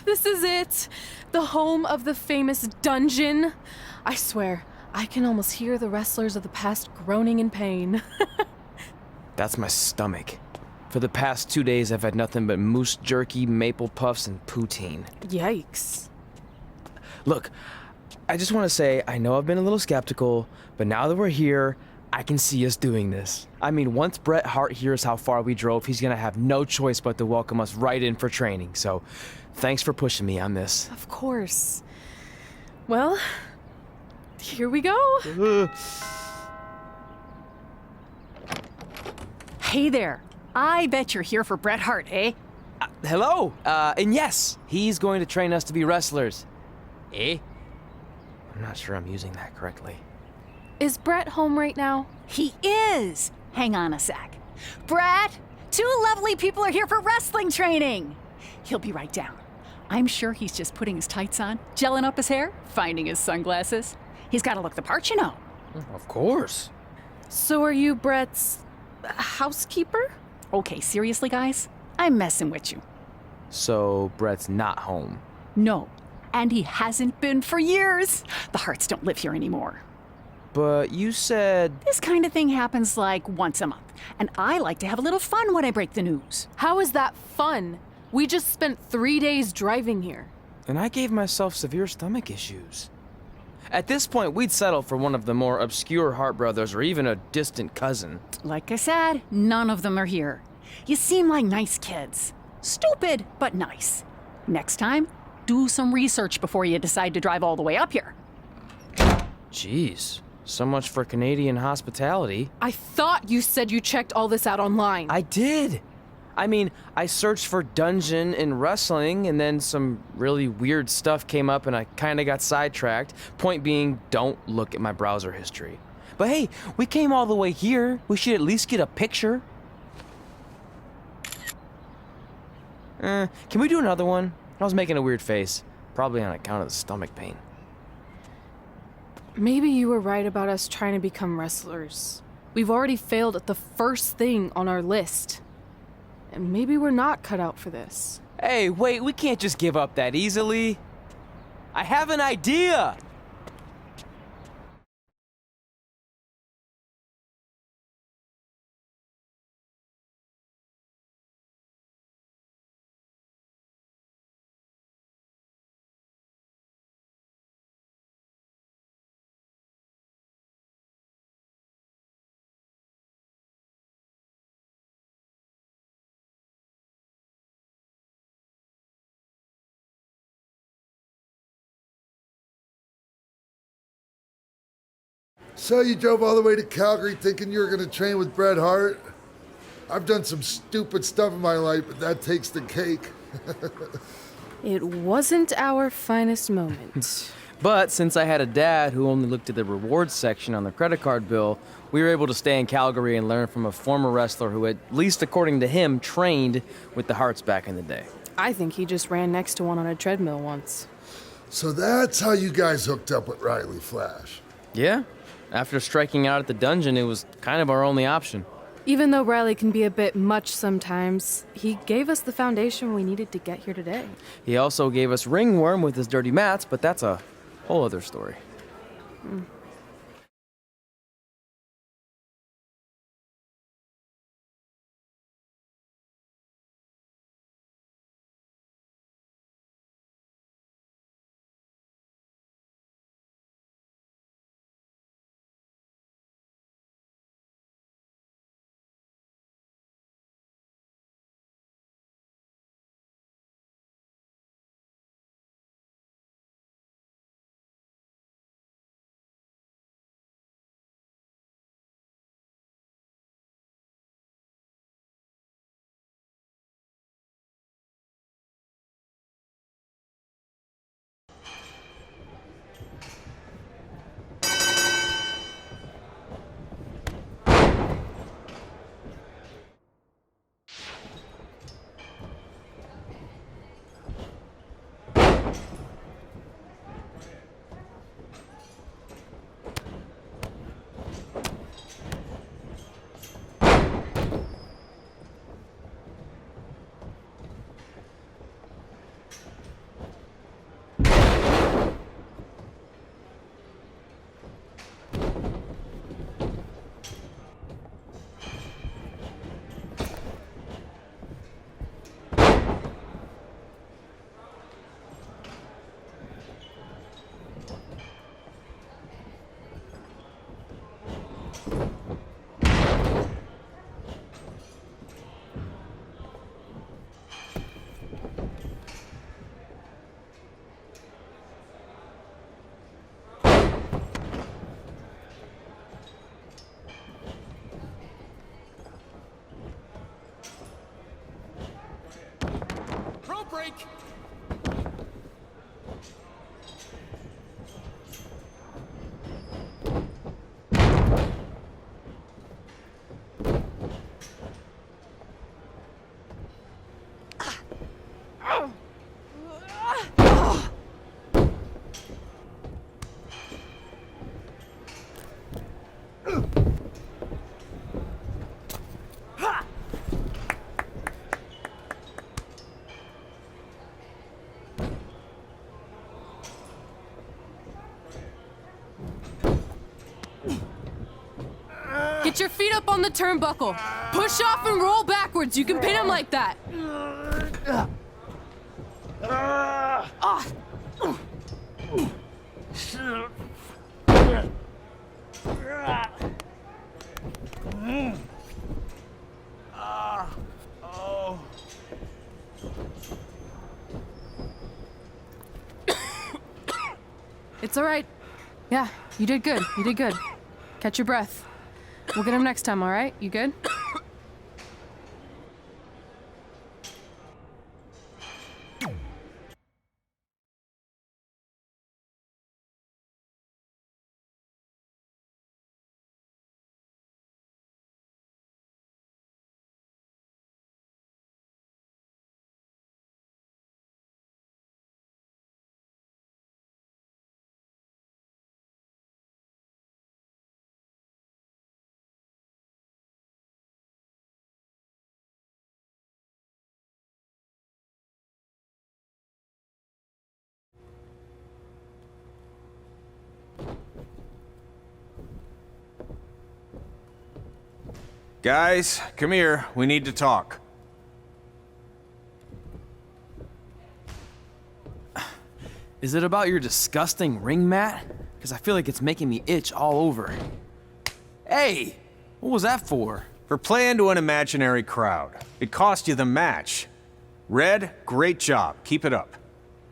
This is it. The home of the famous dungeon. I swear, I can almost hear the wrestlers of the past groaning in pain. That's my stomach. For the past 2 days, I've had nothing but moose jerky, maple puffs, and poutine. Yikes. Look, I just want to say, I know I've been a little skeptical, but now that we're here, I can see us doing this. I mean, once Bret Hart hears how far we drove, he's gonna have no choice but to welcome us right in for training. So, thanks for pushing me on this. Of course. Well, here we go. Hey there. I bet you're here for Bret Hart, eh? Hello, and yes, he's going to train us to be wrestlers. Eh? I'm not sure I'm using that correctly. Is Bret home right now? He is. Hang on a sec. Bret, two lovely people are here for wrestling training. He'll be right down. I'm sure he's just putting his tights on, gelling up his hair, finding his sunglasses. He's got to look the part, you know. Of course. So are you Bret's housekeeper? Okay, seriously, guys? I'm messing with you. So, Bret's not home. No, and he hasn't been for years. The Harts don't live here anymore. But you said... This kind of thing happens like once a month, and I like to have a little fun when I break the news. How is that fun? We just spent 3 days driving here. And I gave myself severe stomach issues. At this point, we'd settle for one of the more obscure Hart brothers or even a distant cousin. Like I said, none of them are here. You seem like nice kids. Stupid, but nice. Next time, do some research before you decide to drive all the way up here. Jeez, so much for Canadian hospitality. I thought you said you checked all this out online. I did. I mean, I searched for dungeon in wrestling, and then some really weird stuff came up, and I kind of got sidetracked. Point being, don't look at my browser history. But hey, we came all the way here. We should at least get a picture. Can we do another one? I was making a weird face, probably on account of the stomach pain. Maybe you were right about us trying to become wrestlers. We've already failed at the first thing on our list. And maybe we're not cut out for this. Hey, wait, we can't just give up that easily. I have an idea! So you drove all the way to Calgary thinking you were going to train with Bret Hart? I've done some stupid stuff in my life, but that takes the cake. It wasn't our finest moment. But since I had a dad who only looked at the rewards section on the credit card bill, we were able to stay in Calgary and learn from a former wrestler who, at least according to him, trained with the Harts back in the day. I think he just ran next to one on a treadmill once. So that's how you guys hooked up with Riley Flash. Yeah. After striking out at the dungeon, it was kind of our only option. Even though Riley can be a bit much sometimes, he gave us the foundation we needed to get here today. He also gave us ringworm with his dirty mats, but that's a whole other story. break! Get your feet up on the turnbuckle. Push off and roll backwards. You can pin him like that. Ah. It's all right. Yeah, you did good. You did good. Catch your breath. We'll get him next time, all right? You good? Guys, come here. We need to talk. Is it about your disgusting ring mat? Because I feel like it's making me itch all over. Hey! What was that for? For playing to an imaginary crowd. It cost you the match. Red, great job. Keep it up.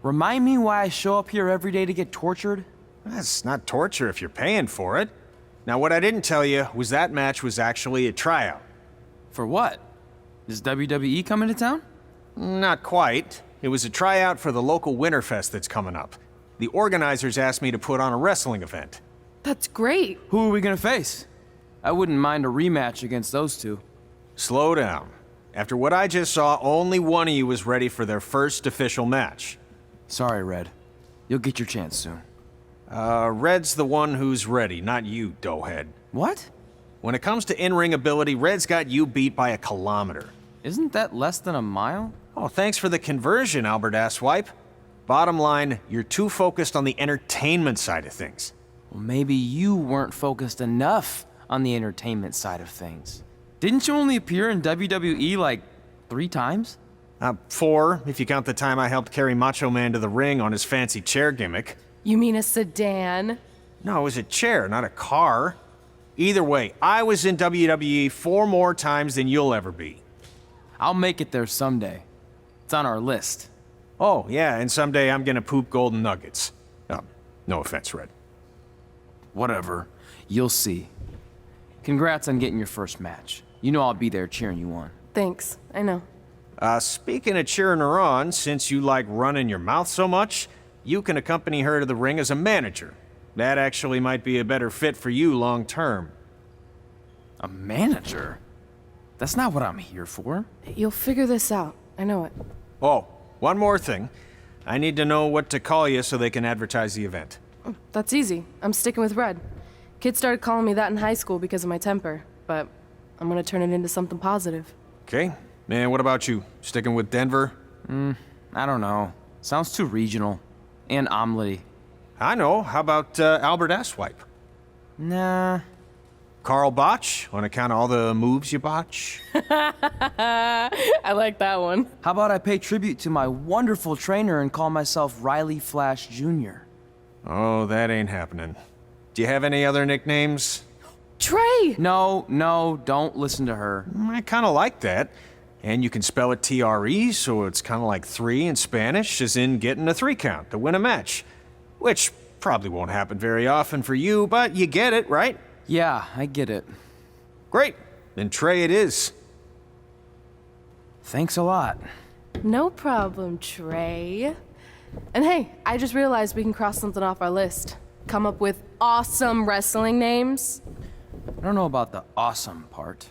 Remind me why I show up here every day to get tortured? That's not torture if you're paying for it. Now, what I didn't tell you was that match was actually a tryout. For what? Is WWE coming to town? Not quite. It was a tryout for the local Winterfest that's coming up. The organizers asked me to put on a wrestling event. That's great. Who are we gonna face? I wouldn't mind a rematch against those two. Slow down. After what I just saw, only one of you was ready for their first official match. Sorry, Red. You'll get your chance soon. Red's the one who's ready, not you, doughhead. What? When it comes to in-ring ability, Red's got you beat by a kilometer. Isn't that less than a mile? Oh, thanks for the conversion, Albert Asswipe. Bottom line, you're too focused on the entertainment side of things. Well, maybe you weren't focused enough on the entertainment side of things. Didn't you only appear in WWE like 3 times? 4, if you count the time I helped carry Macho Man to the ring on his fancy chair gimmick. You mean a sedan? No, it was a chair, not a car. Either way, I was in WWE 4 more times than you'll ever be. I'll make it there someday. It's on our list. Oh, yeah, and someday I'm gonna poop golden nuggets. No offense, Red. Whatever. You'll see. Congrats on getting your first match. You know I'll be there cheering you on. Thanks. I know. Speaking of cheering her on, since you like running your mouth so much, you can accompany her to the ring as a manager. That actually might be a better fit for you long term. A manager? That's not what I'm here for. You'll figure this out. I know it. Oh, one more thing. I need to know what to call you so they can advertise the event. That's easy. I'm sticking with Red. Kids started calling me that in high school because of my temper, but I'm gonna turn it into something positive. Okay. Man, what about you? Sticking with Denver? I don't know. Sounds too regional. And omelette-y. I know. How about Albert Asswipe? Nah. Carl Botch, on account of all the moves you botch? I like that one. How about I pay tribute to my wonderful trainer and call myself Riley Flash Jr.? Oh, that ain't happening. Do you have any other nicknames? Trey! No, don't listen to her. I kind of like that. And you can spell it T-R-E, so it's kind of like 3 in Spanish, as in getting a 3 count to win a match. Which probably won't happen very often for you, but you get it, right? Yeah, I get it. Great. Then Trey it is. Thanks a lot. No problem, Trey. And hey, I just realized we can cross something off our list. Come up with awesome wrestling names. I don't know about the awesome part.